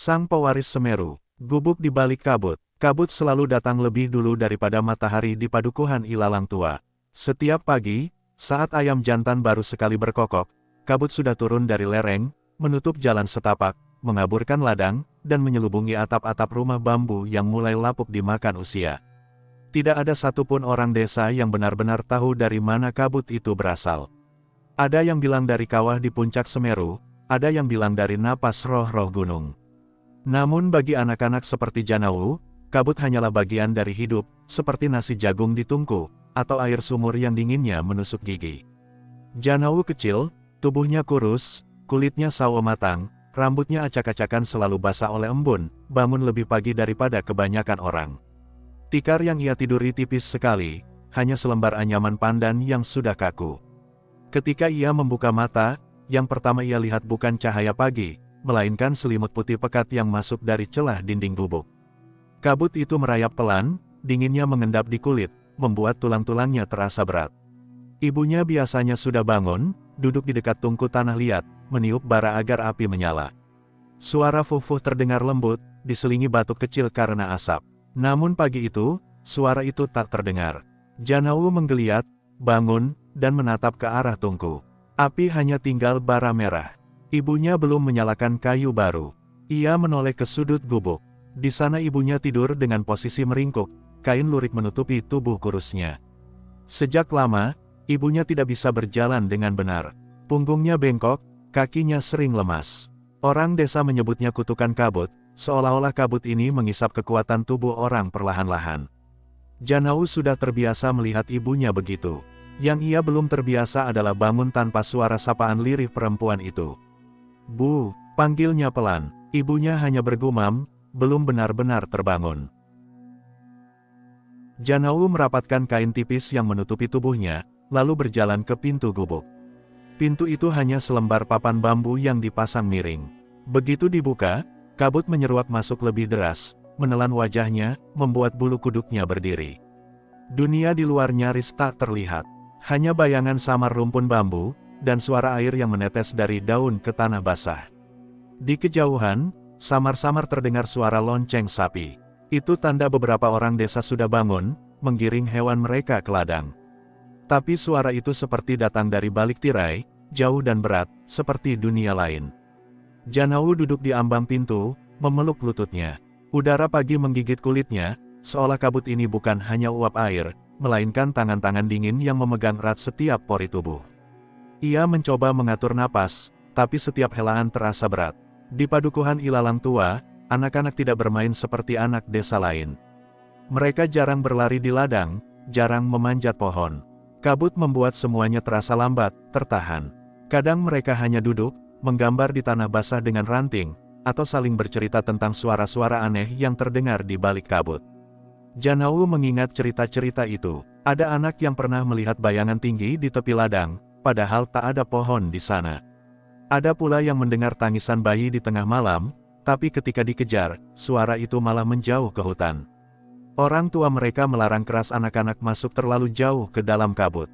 Sang pewaris Semeru, gubuk di balik kabut. Kabut selalu datang lebih dulu daripada matahari di padukuhan ilalang tua. Setiap pagi, saat ayam jantan baru sekali berkokok, kabut sudah turun dari lereng, menutup jalan setapak, mengaburkan ladang, dan menyelubungi atap-atap rumah bambu yang mulai lapuk dimakan usia. Tidak ada satupun orang desa yang benar-benar tahu dari mana kabut itu berasal. Ada yang bilang dari kawah di puncak Semeru, ada yang bilang dari napas roh-roh gunung. Namun bagi anak-anak seperti Janawu, kabut hanyalah bagian dari hidup, seperti nasi jagung di tungku, atau air sumur yang dinginnya menusuk gigi. Janawu kecil, tubuhnya kurus, kulitnya sawo matang, rambutnya acak-acakan selalu basah oleh embun, bangun lebih pagi daripada kebanyakan orang. Tikar yang ia tiduri tipis sekali, hanya selembar anyaman pandan yang sudah kaku. Ketika ia membuka mata, yang pertama ia lihat bukan cahaya pagi, melainkan selimut putih pekat yang masuk dari celah dinding gubuk. Kabut itu merayap pelan, dinginnya mengendap di kulit, membuat tulang-tulangnya terasa berat. Ibunya biasanya sudah bangun, duduk di dekat tungku tanah liat, meniup bara agar api menyala. Suara fufuh terdengar lembut, diselingi batuk kecil karena asap. Namun pagi itu, suara itu tak terdengar. Janawu menggeliat, bangun, dan menatap ke arah tungku. Api hanya tinggal bara merah. Ibunya belum menyalakan kayu baru. Ia menoleh ke sudut gubuk. Di sana ibunya tidur dengan posisi meringkuk, kain lurik menutupi tubuh kurusnya. Sejak lama, ibunya tidak bisa berjalan dengan benar. Punggungnya bengkok, kakinya sering lemas. Orang desa menyebutnya kutukan kabut, seolah-olah kabut ini mengisap kekuatan tubuh orang perlahan-lahan. Janawu sudah terbiasa melihat ibunya begitu. Yang ia belum terbiasa adalah bangun tanpa suara sapaan lirih perempuan itu. "Bu," panggilnya pelan. Ibunya hanya bergumam, belum benar-benar terbangun. Janawu merapatkan kain tipis yang menutupi tubuhnya, lalu berjalan ke pintu gubuk. Pintu itu hanya selembar papan bambu yang dipasang miring. Begitu dibuka, kabut menyeruak masuk lebih deras, menelan wajahnya, membuat bulu kuduknya berdiri. Dunia di luar nyaris tak terlihat. Hanya bayangan samar rumpun bambu, dan suara air yang menetes dari daun ke tanah basah. Di kejauhan, samar-samar terdengar suara lonceng sapi. Itu tanda beberapa orang desa sudah bangun, menggiring hewan mereka ke ladang. Tapi suara itu seperti datang dari balik tirai, jauh dan berat, seperti dunia lain. Janawu duduk di ambang pintu, memeluk lututnya. Udara pagi menggigit kulitnya, seolah kabut ini bukan hanya uap air, melainkan tangan-tangan dingin yang memegang erat setiap pori tubuh. Ia mencoba mengatur napas, tapi setiap helaan terasa berat. Di padukuhan ilalang tua, anak-anak tidak bermain seperti anak desa lain. Mereka jarang berlari di ladang, jarang memanjat pohon. Kabut membuat semuanya terasa lambat, tertahan. Kadang mereka hanya duduk, menggambar di tanah basah dengan ranting, atau saling bercerita tentang suara-suara aneh yang terdengar di balik kabut. Janawu mengingat cerita-cerita itu. Ada anak yang pernah melihat bayangan tinggi di tepi ladang, padahal tak ada pohon di sana. Ada pula yang mendengar tangisan bayi di tengah malam, tapi ketika dikejar, suara itu malah menjauh ke hutan. Orang tua mereka melarang keras anak-anak masuk terlalu jauh ke dalam kabut.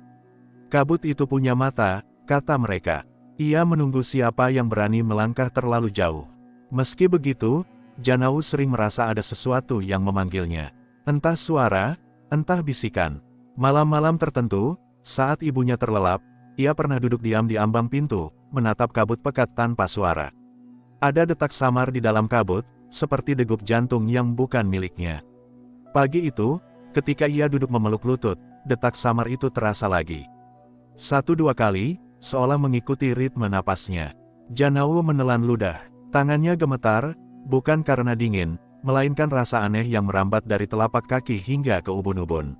Kabut itu punya mata, kata mereka. Ia menunggu siapa yang berani melangkah terlalu jauh. Meski begitu, Janawu sering merasa ada sesuatu yang memanggilnya. Entah suara, entah bisikan. Malam-malam tertentu, saat ibunya terlelap, ia pernah duduk diam di ambang pintu, menatap kabut pekat tanpa suara. Ada detak samar di dalam kabut, seperti degup jantung yang bukan miliknya. Pagi itu, ketika ia duduk memeluk lutut, detak samar itu terasa lagi. 1-2 kali, seolah mengikuti ritme napasnya. Janawu menelan ludah. Tangannya gemetar, bukan karena dingin, melainkan rasa aneh yang merambat dari telapak kaki hingga ke ubun-ubun.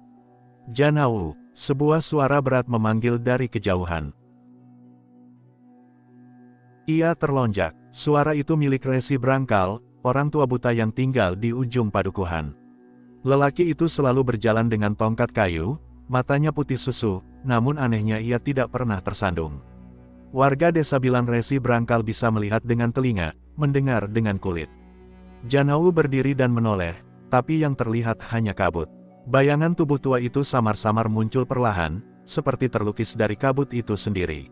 Janawu, sebuah suara berat memanggil dari kejauhan. Ia terlonjak. Suara itu milik Resi Brangkal, orang tua buta yang tinggal di ujung padukuhan. Lelaki itu selalu berjalan dengan tongkat kayu, matanya putih susu, namun anehnya ia tidak pernah tersandung. Warga desa bilang Resi Brangkal bisa melihat dengan telinga, mendengar dengan kulit. Janawu berdiri dan menoleh, tapi yang terlihat hanya kabut. Bayangan tubuh tua itu samar-samar muncul perlahan, seperti terlukis dari kabut itu sendiri.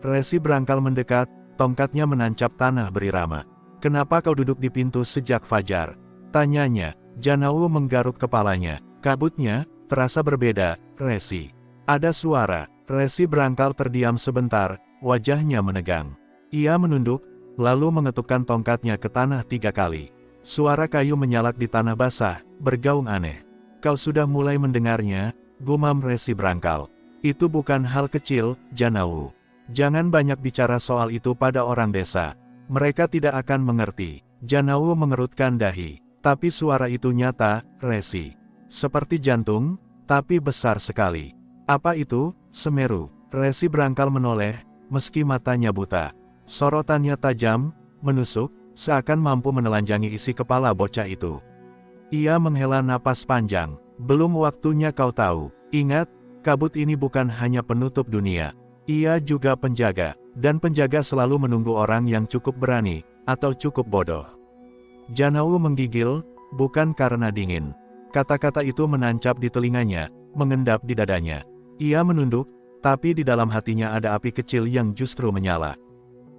Resi Brangkal mendekat, tongkatnya menancap tanah berirama. Kenapa kau duduk di pintu sejak fajar? Tanyanya. Janawu menggaruk kepalanya. Kabutnya terasa berbeda, Resi. Ada suara. Resi berangkal terdiam sebentar, wajahnya menegang. Ia menunduk, lalu mengetukkan tongkatnya ke tanah 3 kali. Suara kayu menyalak di tanah basah, bergaung aneh. Kau sudah mulai mendengarnya, gumam Resi berangkal. Itu bukan hal kecil, Janawu. Jangan banyak bicara soal itu pada orang desa. Mereka tidak akan mengerti. Janawu mengerutkan dahi. Tapi suara itu nyata, Resi. Seperti jantung, tapi besar sekali. Apa itu? Semeru. Resi berangkal menoleh, meski matanya buta. Sorotannya tajam, menusuk, seakan mampu menelanjangi isi kepala bocah itu. Ia menghela napas panjang. Belum waktunya kau tahu. Ingat, kabut ini bukan hanya penutup dunia. Ia juga penjaga, dan penjaga selalu menunggu orang yang cukup berani, atau cukup bodoh. Janawu menggigil, bukan karena dingin. Kata-kata itu menancap di telinganya, mengendap di dadanya. Ia menunduk, tapi di dalam hatinya ada api kecil yang justru menyala.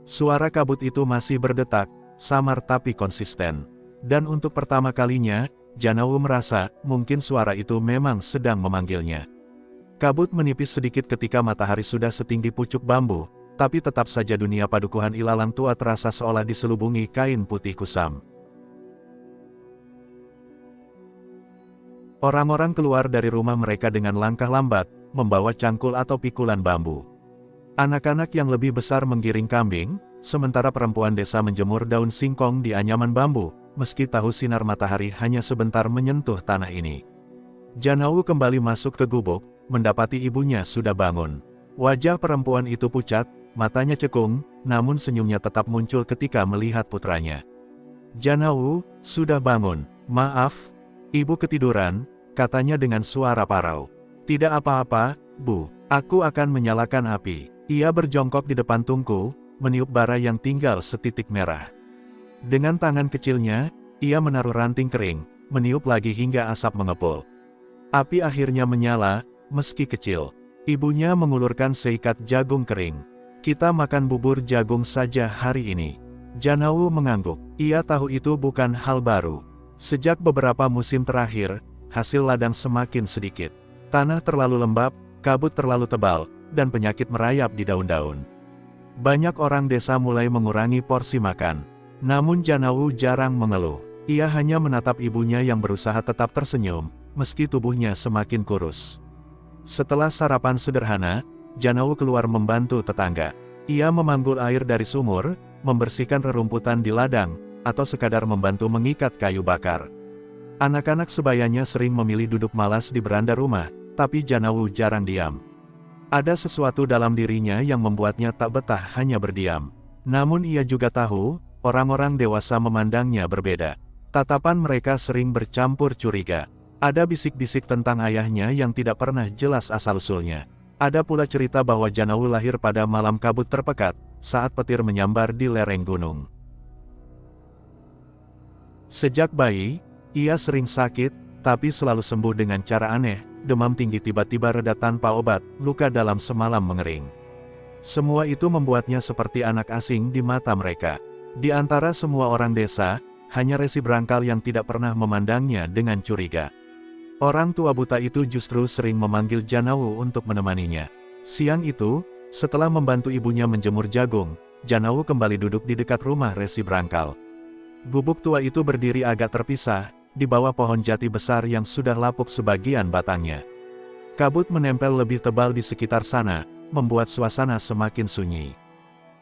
Suara kabut itu masih berdetak, samar tapi konsisten. Dan untuk pertama kalinya, Janawu merasa, mungkin suara itu memang sedang memanggilnya. Kabut menipis sedikit ketika matahari sudah setinggi pucuk bambu, tapi tetap saja dunia padukuhan ilalang tua terasa seolah diselubungi kain putih kusam. Orang-orang keluar dari rumah mereka dengan langkah lambat, membawa cangkul atau pikulan bambu. Anak-anak yang lebih besar menggiring kambing, sementara perempuan desa menjemur daun singkong di anyaman bambu, meski tahu sinar matahari hanya sebentar menyentuh tanah ini. Janawu kembali masuk ke gubuk, mendapati ibunya sudah bangun. Wajah perempuan itu pucat, matanya cekung, namun senyumnya tetap muncul ketika melihat putranya. Janawu, sudah bangun. Maaf, ibu ketiduran, katanya dengan suara parau. Tidak apa-apa, Bu. Aku akan menyalakan api. Ia berjongkok di depan tungku, meniup bara yang tinggal setitik merah. Dengan tangan kecilnya, ia menaruh ranting kering, meniup lagi hingga asap mengepul. Api akhirnya menyala, meski kecil. Ibunya mengulurkan seikat jagung kering. Kita makan bubur jagung saja hari ini. Janawu mengangguk. Ia tahu itu bukan hal baru. Sejak beberapa musim terakhir, hasil ladang semakin sedikit. Tanah terlalu lembab, kabut terlalu tebal, dan penyakit merayap di daun-daun. Banyak orang desa mulai mengurangi porsi makan. Namun Janawu jarang mengeluh. Ia hanya menatap ibunya yang berusaha tetap tersenyum, meski tubuhnya semakin kurus. Setelah sarapan sederhana, Janawu keluar membantu tetangga. Ia memanggul air dari sumur, membersihkan rerumputan di ladang, atau sekadar membantu mengikat kayu bakar. Anak-anak sebayanya sering memilih duduk malas di beranda rumah, tapi Janawu jarang diam. Ada sesuatu dalam dirinya yang membuatnya tak betah hanya berdiam. Namun ia juga tahu, orang-orang dewasa memandangnya berbeda. Tatapan mereka sering bercampur curiga. Ada bisik-bisik tentang ayahnya yang tidak pernah jelas asal-usulnya. Ada pula cerita bahwa Janawu lahir pada malam kabut terpekat, saat petir menyambar di lereng gunung. Sejak bayi, ia sering sakit, tapi selalu sembuh dengan cara aneh. Demam tinggi tiba-tiba reda tanpa obat, luka dalam semalam mengering. Semua itu membuatnya seperti anak asing di mata mereka. Di antara semua orang desa, hanya Resi Berangkal yang tidak pernah memandangnya dengan curiga. Orang tua buta itu justru sering memanggil Janawu untuk menemaninya. Siang itu, setelah membantu ibunya menjemur jagung, Janawu kembali duduk di dekat rumah Resi Berangkal. Gubuk tua itu berdiri agak terpisah, di bawah pohon jati besar yang sudah lapuk sebagian batangnya. Kabut menempel lebih tebal di sekitar sana, membuat suasana semakin sunyi.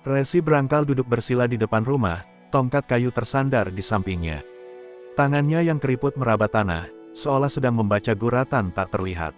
Resi Berangkal duduk bersila di depan rumah, tongkat kayu tersandar di sampingnya. Tangannya yang keriput meraba tanah, seolah sedang membaca guratan tak terlihat.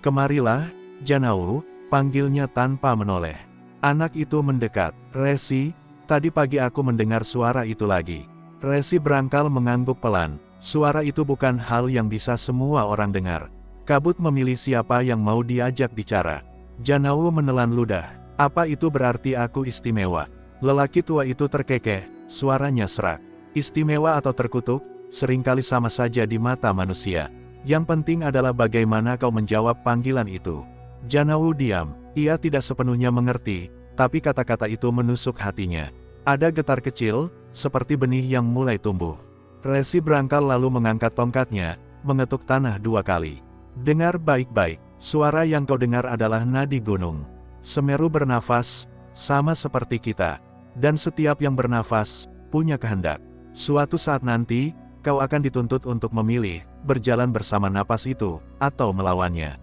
Kemarilah, Janawu, panggilnya tanpa menoleh. Anak itu mendekat. Resi, tadi pagi aku mendengar suara itu lagi. Resi Berangkal mengangguk pelan. Suara itu bukan hal yang bisa semua orang dengar. Kabut memilih siapa yang mau diajak bicara. Janawu menelan ludah. Apa itu berarti aku istimewa? Lelaki tua itu terkekeh, suaranya serak. Istimewa atau terkutuk, seringkali sama saja di mata manusia. Yang penting adalah bagaimana kau menjawab panggilan itu. Janawu diam. Ia tidak sepenuhnya mengerti, tapi kata-kata itu menusuk hatinya. Ada getar kecil, seperti benih yang mulai tumbuh. Resi Brangkal lalu mengangkat tongkatnya, mengetuk tanah 2 kali. Dengar baik-baik, suara yang kau dengar adalah nadi gunung. Semeru bernafas, sama seperti kita. Dan setiap yang bernafas, punya kehendak. Suatu saat nanti, kau akan dituntut untuk memilih, berjalan bersama napas itu, atau melawannya.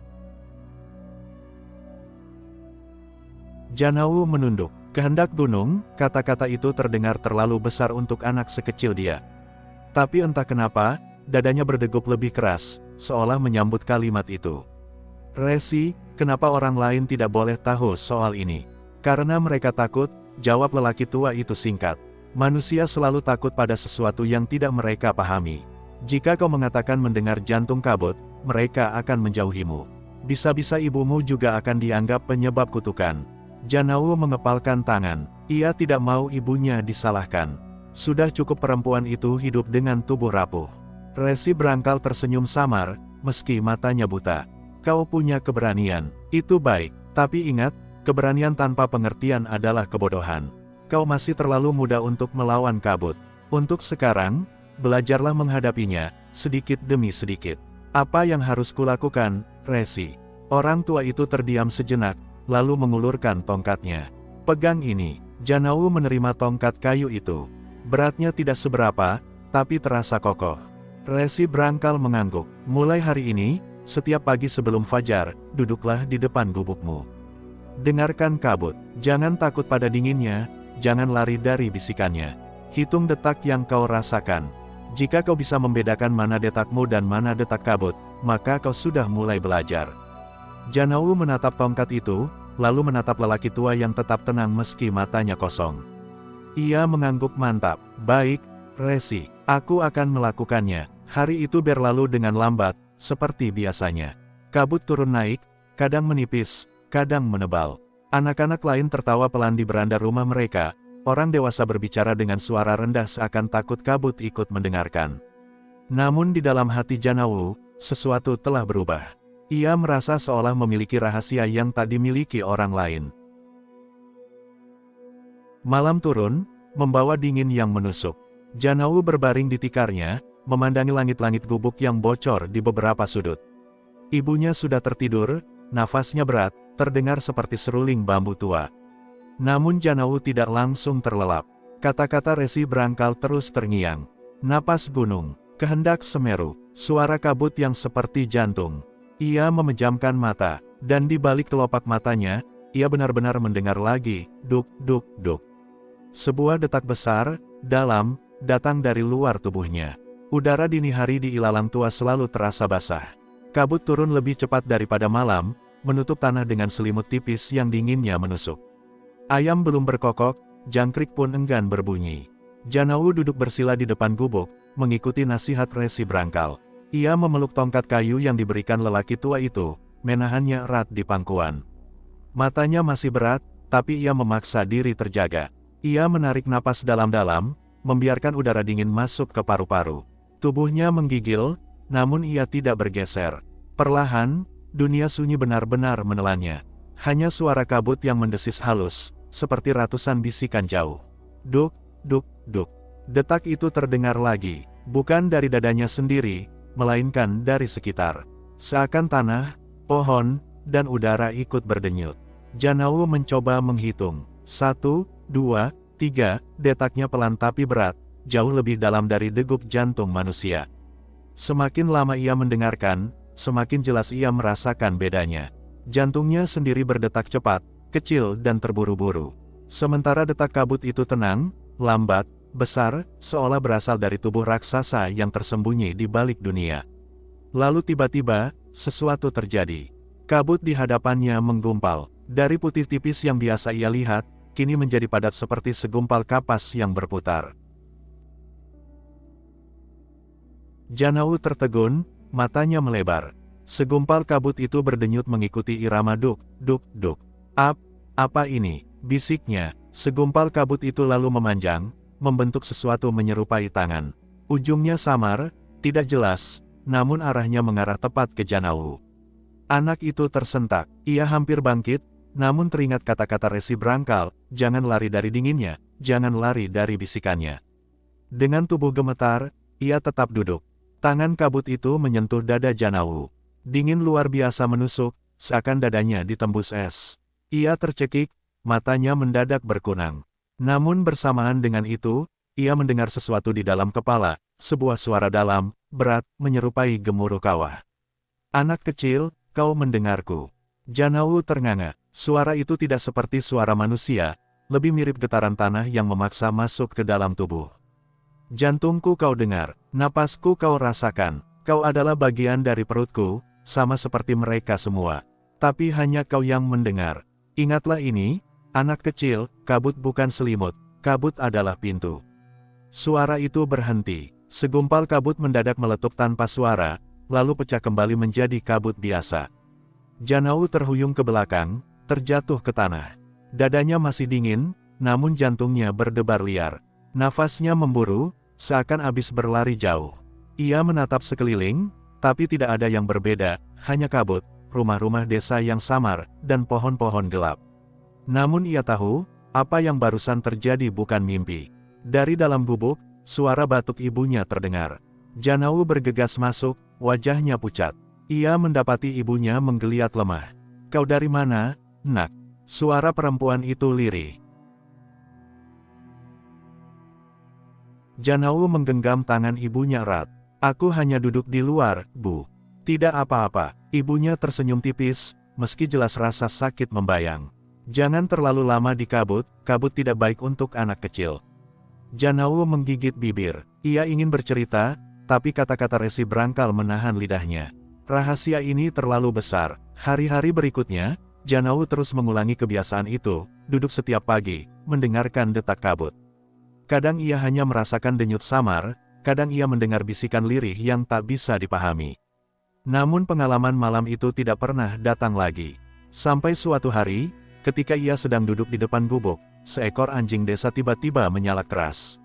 Janawu menunduk. Kehendak gunung, kata-kata itu terdengar terlalu besar untuk anak sekecil dia. Tapi entah kenapa, dadanya berdegup lebih keras, seolah menyambut kalimat itu. Resi, kenapa orang lain tidak boleh tahu soal ini? Karena mereka takut, jawab lelaki tua itu singkat. Manusia selalu takut pada sesuatu yang tidak mereka pahami. Jika kau mengatakan mendengar jantung kabut, mereka akan menjauhimu. Bisa-bisa ibumu juga akan dianggap penyebab kutukan. Janawu mengepalkan tangan. Ia tidak mau ibunya disalahkan. Sudah cukup perempuan itu hidup dengan tubuh rapuh. Resi Brangkal tersenyum samar, meski matanya buta. Kau punya keberanian, itu baik. Tapi ingat, keberanian tanpa pengertian adalah kebodohan. Kau masih terlalu muda untuk melawan kabut. Untuk sekarang, belajarlah menghadapinya, sedikit demi sedikit. Apa yang harus kulakukan, Resi? Orang tua itu terdiam sejenak, lalu mengulurkan tongkatnya. Pegang ini. Janawu menerima tongkat kayu itu. Beratnya tidak seberapa, tapi terasa kokoh. Resi Brangkal mengangguk. Mulai hari ini, setiap pagi sebelum fajar, duduklah di depan gubukmu. Dengarkan kabut. Jangan takut pada dinginnya, jangan lari dari bisikannya. Hitung detak yang kau rasakan. Jika kau bisa membedakan mana detakmu dan mana detak kabut, maka kau sudah mulai belajar. Janawu menatap tongkat itu, lalu menatap lelaki tua yang tetap tenang meski matanya kosong. Ia mengangguk mantap. Baik, Resi, aku akan melakukannya. Hari itu berlalu dengan lambat, seperti biasanya. Kabut turun naik, kadang menipis, kadang menebal. Anak-anak lain tertawa pelan di beranda rumah mereka. Orang dewasa berbicara dengan suara rendah seakan takut kabut ikut mendengarkan. Namun di dalam hati Janawu, sesuatu telah berubah. Ia merasa seolah memiliki rahasia yang tak dimiliki orang lain. Malam turun, membawa dingin yang menusuk. Janawu berbaring di tikarnya, memandangi langit-langit gubuk yang bocor di beberapa sudut. Ibunya sudah tertidur, nafasnya berat, terdengar seperti seruling bambu tua. Namun Janawu tidak langsung terlelap. Kata-kata Resi Brangkal terus terngiang. Napas gunung, kehendak Semeru, suara kabut yang seperti jantung. Ia memejamkan mata, dan di balik kelopak matanya, ia benar-benar mendengar lagi, duk, duk, duk. Sebuah detak besar, dalam, datang dari luar tubuhnya. Udara dini hari di ilalang tua selalu terasa basah. Kabut turun lebih cepat daripada malam, menutup tanah dengan selimut tipis yang dinginnya menusuk. Ayam belum berkokok, jangkrik pun enggan berbunyi. Janawu duduk bersila di depan gubuk, mengikuti nasihat Resi Brangkal. Ia memeluk tongkat kayu yang diberikan lelaki tua itu, menahannya erat di pangkuan. Matanya masih berat, tapi ia memaksa diri terjaga. Ia menarik napas dalam-dalam, membiarkan udara dingin masuk ke paru-paru. Tubuhnya menggigil, namun ia tidak bergeser. Perlahan, dunia sunyi benar-benar menelannya. Hanya suara kabut yang mendesis halus, seperti ratusan bisikan jauh. Duk, duk, duk. Detak itu terdengar lagi, bukan dari dadanya sendiri, melainkan dari sekitar. Seakan tanah, pohon, dan udara ikut berdenyut. Janawu mencoba menghitung. 1, 2, 3, detaknya pelan tapi berat, jauh lebih dalam dari degup jantung manusia. Semakin lama ia mendengarkan, semakin jelas ia merasakan bedanya. Jantungnya sendiri berdetak cepat, kecil dan terburu-buru. Sementara detak kabut itu tenang, lambat, besar, seolah berasal dari tubuh raksasa yang tersembunyi di balik dunia. Lalu tiba-tiba, sesuatu terjadi. Kabut di hadapannya menggumpal. Dari putih tipis yang biasa ia lihat, kini menjadi padat seperti segumpal kapas yang berputar. Janawu tertegun, matanya melebar. Segumpal kabut itu berdenyut mengikuti irama duk, duk, duk. Apa ini? Bisiknya. Segumpal kabut itu lalu memanjang, membentuk sesuatu menyerupai tangan. Ujungnya samar, tidak jelas, namun arahnya mengarah tepat ke Janawu. Anak itu tersentak, ia hampir bangkit, namun teringat kata-kata Resi Brangkal, jangan lari dari dinginnya, jangan lari dari bisikannya. Dengan tubuh gemetar, ia tetap duduk. Tangan kabut itu menyentuh dada Janawu. Dingin luar biasa menusuk, seakan dadanya ditembus es. Ia tercekik, matanya mendadak berkunang. Namun bersamaan dengan itu, ia mendengar sesuatu di dalam kepala, sebuah suara dalam, berat, menyerupai gemuruh kawah. "Anak kecil, kau mendengarku." Janawu ternganga. Suara itu tidak seperti suara manusia, lebih mirip getaran tanah yang memaksa masuk ke dalam tubuh. "Jantungku kau dengar, napasku kau rasakan, kau adalah bagian dari perutku, sama seperti mereka semua. Tapi hanya kau yang mendengar. Ingatlah ini, anak kecil, kabut bukan selimut, kabut adalah pintu." Suara itu berhenti. Segumpal kabut mendadak meletup tanpa suara, lalu pecah kembali menjadi kabut biasa. Janawu terhuyung ke belakang, terjatuh ke tanah. Dadanya masih dingin, namun jantungnya berdebar liar. Nafasnya memburu, seakan habis berlari jauh. Ia menatap sekeliling, tapi tidak ada yang berbeda, hanya kabut, rumah-rumah desa yang samar, dan pohon-pohon gelap. Namun ia tahu, apa yang barusan terjadi bukan mimpi. Dari dalam gubuk, suara batuk ibunya terdengar. Janawu bergegas masuk, wajahnya pucat. Ia mendapati ibunya menggeliat lemah. "Kau dari mana, Nak?" Suara perempuan itu lirih. Janawu menggenggam tangan ibunya erat. "Aku hanya duduk di luar, Bu. Tidak apa-apa." Ibunya tersenyum tipis, meski jelas rasa sakit membayang. "Jangan terlalu lama di kabut, kabut tidak baik untuk anak kecil." Janawu menggigit bibir. Ia ingin bercerita, tapi kata-kata Resi Brangkal menahan lidahnya. Rahasia ini terlalu besar. Hari-hari berikutnya, Janawu terus mengulangi kebiasaan itu, duduk setiap pagi, mendengarkan detak kabut. Kadang ia hanya merasakan denyut samar, kadang ia mendengar bisikan lirih yang tak bisa dipahami. Namun pengalaman malam itu tidak pernah datang lagi. Sampai suatu hari, ketika ia sedang duduk di depan gubuk, seekor anjing desa tiba-tiba menyalak keras.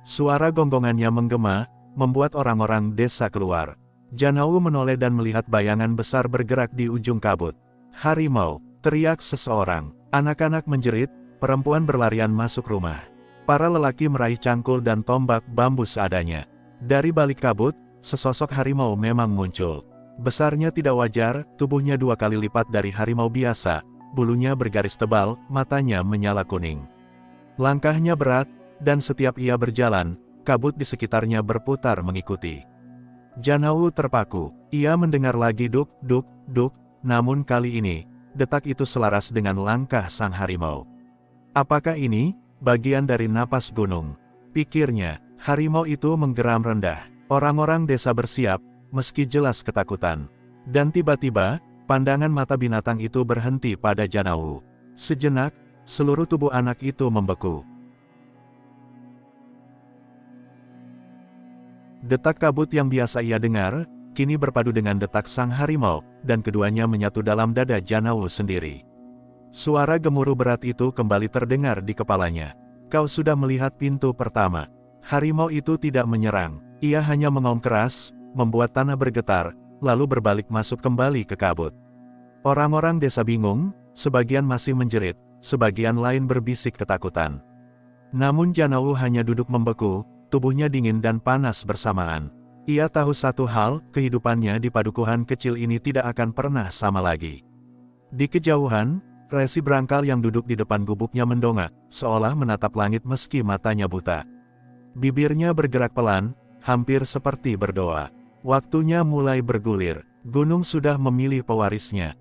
Suara gonggongannya menggema, membuat orang-orang desa keluar. Janawu menoleh dan melihat bayangan besar bergerak di ujung kabut. "Harimau!" teriak seseorang. Anak-anak menjerit, perempuan berlarian masuk rumah. Para lelaki meraih cangkul dan tombak bambu seadanya. Dari balik kabut, sesosok harimau memang muncul. Besarnya tidak wajar, tubuhnya 2 kali lipat dari harimau biasa, bulunya bergaris tebal, matanya menyala kuning. Langkahnya berat, dan setiap ia berjalan, kabut di sekitarnya berputar mengikuti. Janawu terpaku. Ia mendengar lagi duk, duk, duk, namun kali ini, detak itu selaras dengan langkah sang harimau. Apakah ini bagian dari napas gunung? Pikirnya. Harimau itu menggeram rendah. Orang-orang desa bersiap, meski jelas ketakutan. Dan tiba-tiba, pandangan mata binatang itu berhenti pada Janawu. Sejenak, seluruh tubuh anak itu membeku. Detak kabut yang biasa ia dengar, kini berpadu dengan detak sang harimau, dan keduanya menyatu dalam dada Janawu sendiri. Suara gemuruh berat itu kembali terdengar di kepalanya. "Kau sudah melihat pintu pertama." Harimau itu tidak menyerang, ia hanya mengaum keras, membuat tanah bergetar, lalu berbalik masuk kembali ke kabut. Orang-orang desa bingung, sebagian masih menjerit, sebagian lain berbisik ketakutan. Namun Janawu hanya duduk membeku, tubuhnya dingin dan panas bersamaan. Ia tahu satu hal, kehidupannya di padukuhan kecil ini tidak akan pernah sama lagi. Di kejauhan, Resi Brangkal yang duduk di depan gubuknya mendongak, seolah menatap langit meski matanya buta. Bibirnya bergerak pelan, hampir seperti berdoa. Waktunya mulai bergulir. Gunung sudah memilih pewarisnya.